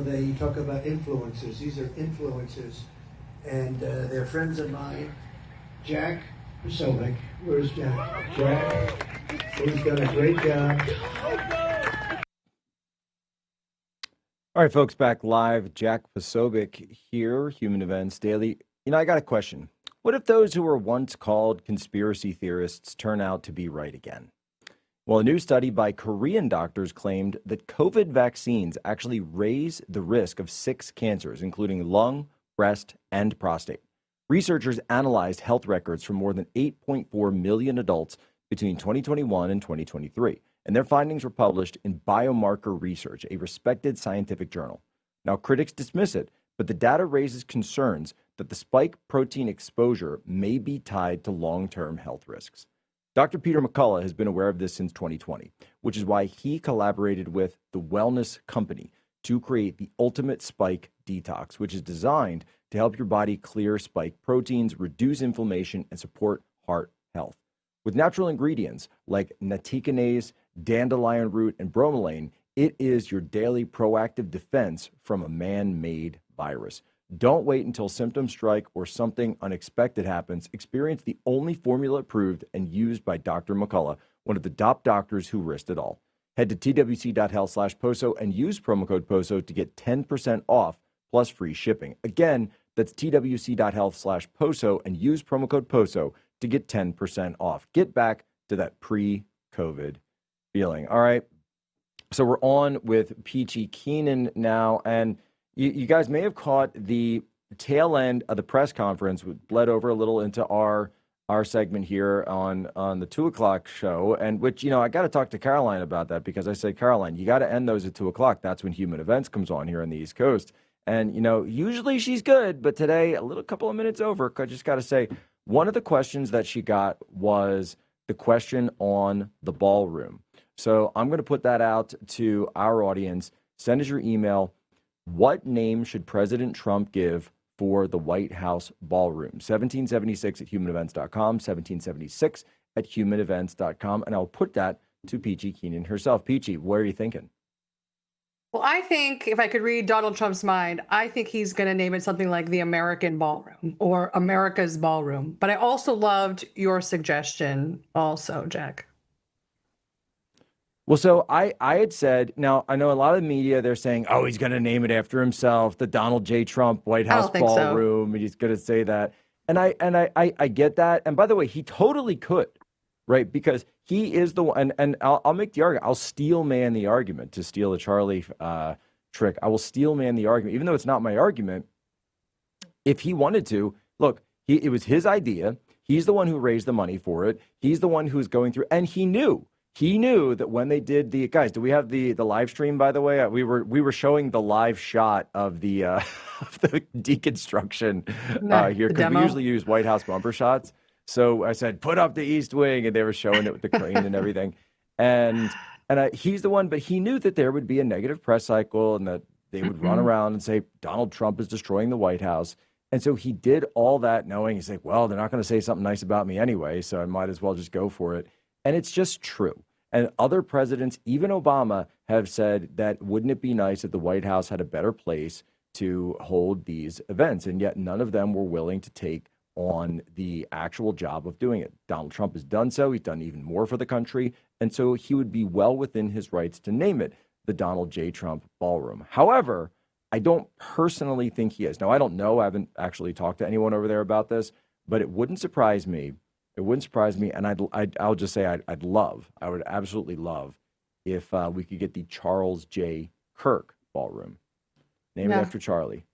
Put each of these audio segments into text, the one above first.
They talk about influencers. These are influencers, and they're friends of mine. Jack Posobiec. Where's Jack? Jack, who's done a great job. All right, folks, back live. Jack Posobiec here, Human Events Daily. You know, I got a question. What if those who were once called conspiracy theorists turn out to be right again? Well, a new study by Korean doctors claimed that COVID vaccines actually raise the risk of 6 cancers, including lung, breast, and prostate. Researchers analyzed health records from more than 8.4 million adults between 2021 and 2023, and their findings were published in Biomarker Research, a respected scientific journal. Now, critics dismiss it, but the data raises concerns that the spike protein exposure may be tied to long-term health risks. Dr. Peter McCullough has been aware of this since 2020, which is why he collaborated with the Wellness Company to create the Ultimate Spike Detox, which is designed to help your body clear spike proteins, reduce inflammation, and support heart health. With natural ingredients like naticanase, dandelion root, and bromelain, it is your daily proactive defense from a man-made virus. Don't wait until symptoms strike or something unexpected happens. Experience the only formula approved and used by Dr. McCullough, one of the top doctors who risked it all. Head to twc.health/POSO and use promo code POSO to get 10% off plus free shipping. Again, that's twc.health/POSO and use promo code POSO to get 10% off. Get back to that pre-COVID feeling. All right. So we're on with Peachy Keenan now, and you guys may have caught the tail end of the press conference, which bled over a little into our segment here on the 2:00 show, and which, you know, I got to talk to Caroline about that, because I said, Caroline, you got to end those at 2:00. That's when Human Events comes on here on the East Coast. And, you know, usually she's good, but today a couple of minutes over. I just got to say, one of the questions that she got was the question on the ballroom. So I'm going to put that out to our audience. Send us your email. What name should President Trump give for the White House ballroom? 1776 at humanevents.com, 1776 at humanevents.com. And I'll put that to Peachy Keenan herself. Peachy, what are you thinking? Well, I think if I could read Donald Trump's mind, I think he's going to name it something like the American Ballroom or America's Ballroom. But I also loved your suggestion also, Jack. Well, so I had said, now I know a lot of the media, they're saying, oh, he's going to name it after himself, the Donald J. Trump White House Ballroom, so. And he's going to say that. And I get that. And by the way, he totally could, right? Because he is the one, and I'll make the argument. I'll steel man the argument, to steal a Charlie trick. I will steel man the argument, even though it's not my argument. If he wanted to, look, it was his idea. He's the one who raised the money for it. He's the one who's going through, and he knew that when they did the guys, do we have the live stream, by the way? We were showing the live shot of the of the deconstruction here, because we usually use White House bumper shots. So I said, put up the East Wing, and they were showing it with the crane and everything. And he's the one, but he knew that there would be a negative press cycle and that they would run around and say Donald Trump is destroying the White House. And so he did all that knowing, he's like, well, they're not going to say something nice about me anyway, so I might as well just go for it. And it's just true. And other presidents, even Obama, have said that wouldn't it be nice if the White House had a better place to hold these events? And yet none of them were willing to take on the actual job of doing it. Donald Trump has done so. He's done even more for the country. And so he would be well within his rights to name it the Donald J. Trump Ballroom. However, I don't personally think he is. Now, I don't know. I haven't actually talked to anyone over there about this, but it wouldn't surprise me. It wouldn't surprise me, and I'll just say I would absolutely love if we could get the Charles J. Kirk Ballroom. Name it after Charlie.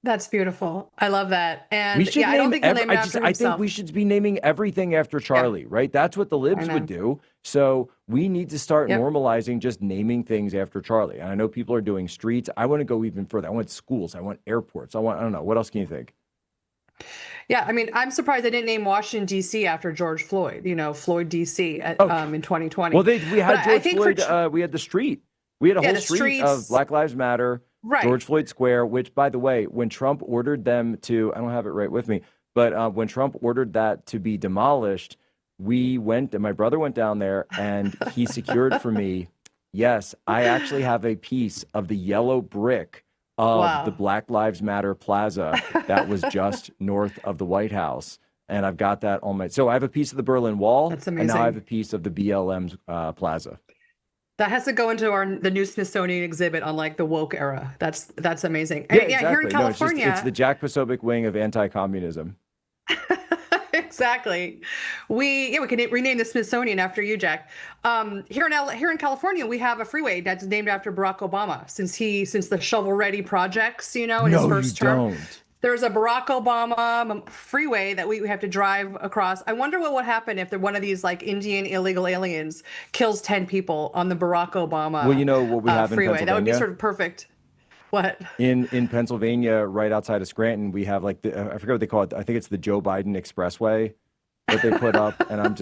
That's beautiful. I love that. And I don't think he'll name it after himself. I think we should be naming everything after Charlie, right? That's what the libs would do. So we need to start normalizing just naming things after Charlie. And I know people are doing streets. I want to go even further. I want schools. I want airports. I don't know. What else can you think? Yeah, I mean, I'm surprised they didn't name Washington, D.C. after George Floyd, Floyd, D.C. in 2020. Well, we had George Floyd. We had the street. We had a whole street of Black Lives Matter, George Floyd Square, which, by the way, when Trump ordered them to, I don't have it right with me, but when Trump ordered that to be demolished, my brother went down there and he secured for me, yes, I actually have a piece of the yellow brick of the Black Lives Matter Plaza that was just north of the White House. And I've got that on my, so I have a piece of the Berlin Wall. That's amazing. And now I have a piece of the BLM Plaza. That has to go into the new Smithsonian exhibit on like the woke era. That's amazing. Yeah, And, exactly. Here in California, It's the Jack Posobiec wing of anti-communism. Exactly. We can rename the Smithsonian after you, Jack. Here in California, we have a freeway that's named after Barack Obama since the shovel ready projects, in his first term. Don't. There's a Barack Obama freeway that we have to drive across. I wonder what would happen if one of these like Indian illegal aliens kills 10 people on the Barack Obama Well, you know what we have in freeway. Pennsylvania? That would be sort of perfect. What? In Pennsylvania, right outside of Scranton, we have like I forget what they call it. I think it's the Joe Biden Expressway that they put up, and I'm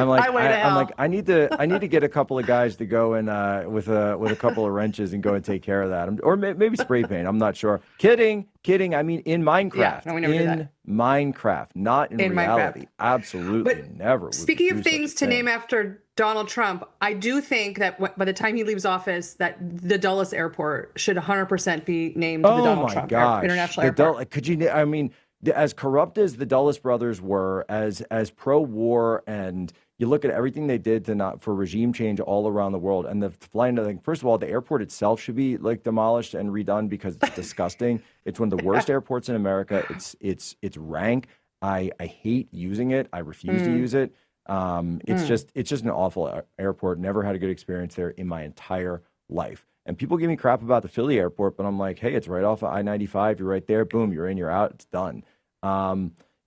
like, I need to get a couple of guys to go in with a couple of wrenches and go and take care of that, or maybe spray paint. I'm not sure. Kidding. I mean, in Minecraft. Yeah, no, we never do that. Minecraft, not in reality. Minecraft. Absolutely, but never. Speaking of things to name after Donald Trump, I do think that by the time he leaves office, that the Dulles Airport should 100% be named the Donald Trump International Airport. Could you? I mean, as corrupt as the Dulles brothers were, as pro-war, and you look at everything they did for regime change all around the world, and the flying. First of all, the airport itself should be like demolished and redone because it's disgusting. It's one of the worst airports in America. It's rank. I hate using it. I refuse to use it. It's just an awful airport. Never had a good experience there in my entire life. And people give me crap about the Philly airport, but I'm like, hey, it's right off of I-95. You're right there. Boom, you're in, you're out. It's done.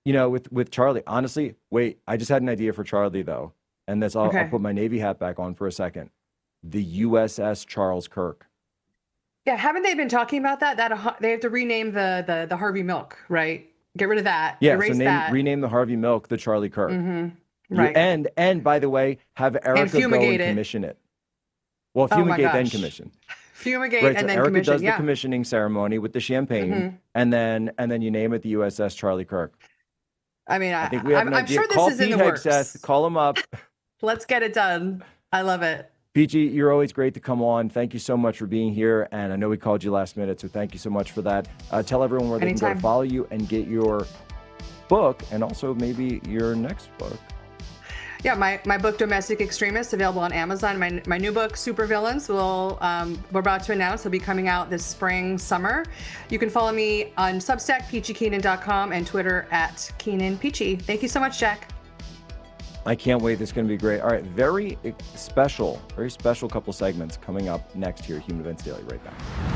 With Charlie, honestly, wait, I just had an idea for Charlie though. And I'll put my Navy hat back on for a second. The USS Charles Kirk. Yeah, haven't they been talking about that? That they have to rename the Harvey Milk, right? Get rid of that. Yeah, rename the Harvey Milk the Charlie Kirk. Mm-hmm. Right. And by the way, have Erica go and commission it. Well, fumigate then commission. Fumigate right, and then Erica commission. Does the commissioning ceremony with the champagne, and then you name it the USS Charlie Kirk. I mean, I think we have an idea. Sure this Call is in Pete the works. Hegseth, call him up. Let's get it done. I love it. Peachy, you're always great to come on. Thank you so much for being here. And I know we called you last minute, so thank you so much for that. Tell everyone where they can go to follow you and get your book, and also maybe your next book. Yeah, my book, Domestic Extremist, available on Amazon. My new book, Supervillains, we're about to announce. It'll be coming out this spring, summer. You can follow me on Substack, peachykeenan.com, and Twitter at KeenanPeachy. Thank you so much, Jack. I can't wait. This is going to be great. All right, very special couple segments coming up next here, Human Events Daily, right back.